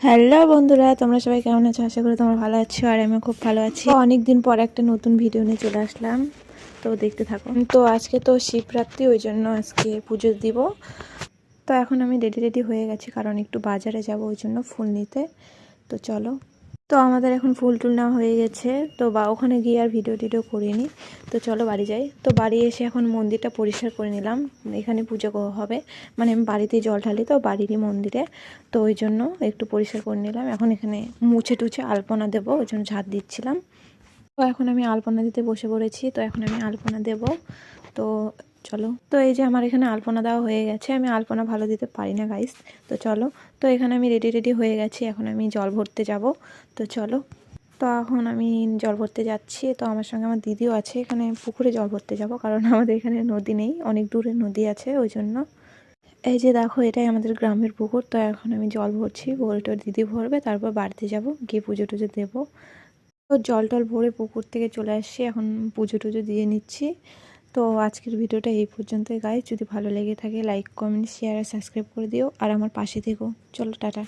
Hello বন্ধুরা, তোমরা সবাই কেমন আছো? আশা করি তোমরা ভালো আছো আর আমি খুব ভালো আছি। তো অনেক দিন পর একটা নতুন ভিডিও নিয়ে চলে আসলাম, তো দেখতে থাকো। তো আজকে তো শিবরাত্রি, ওই জন্য আজকে পুজো দিব। তো এখন আমি রেডি হয়ে গেছি, কারণ একটু বাজারে যাব, ওই জন্য ফুল নিতে। তো চলো। তো আমাদের এখন ফুল টুল নেওয়া হয়ে গেছে, তো ওখানে গিয়ে আর ভিডিও করিনি। তো চলো বাড়ি যাই। তো বাড়ি এসে এখন মন্দিরটা পরিষ্কার করে নিলাম, এখানে পুজো হবে। মানে আমি বাড়িতেই জল ঢালি, তো বাড়িরই মন্দিরে। তো ওই জন্য একটু পরিষ্কার করে নিলাম। এখন এখানে মুছে টুছে আলপনা দেবো, ওই জন্য ঝাড় দিচ্ছিলাম। তো এখন আমি আলপনা দিতে বসে পড়েছি। তো এখন আমি আলপনা দেব। তো চলো। তো এই যে আমার এখানে আলপনা দেওয়া হয়ে গেছে। আমি আলপনা ভালো দিতে পারি না গাইস। তো চলো। তো এখানে আমি রেডি হয়ে গেছি, এখন আমি জল ভরতে যাব। তো চলো। তো এখন আমি জল ভরতে যাচ্ছি। তো আমার সঙ্গে আমার দিদিও আছে। এখানে পুকুরে জল ভরতে যাব, কারণ আমাদের এখানে নদী নেই, অনেক দূরে নদী আছে, ওই জন্য। এই যে দেখো, এটাই আমাদের গ্রামের পুকুর। তো এখন আমি জল ভরছি, ভোরটা দিদি ভরবে, তারপর বাড়িতে যাব, গিয়ে পুজো টুজো দেবো। তো জল টল ভরে পুকুর থেকে চলে আসছি, এখন পুজো টুজো দিয়ে নিচ্ছি। তো আজকের ভিডিওটা এই পর্যন্তই গাইস। যদি ভালো লেগে থাকে লাইক কমেন্ট শেয়ার আর সাবস্ক্রাইব করে দিও, আর আমার পাশে থেকো। চলো টাটা।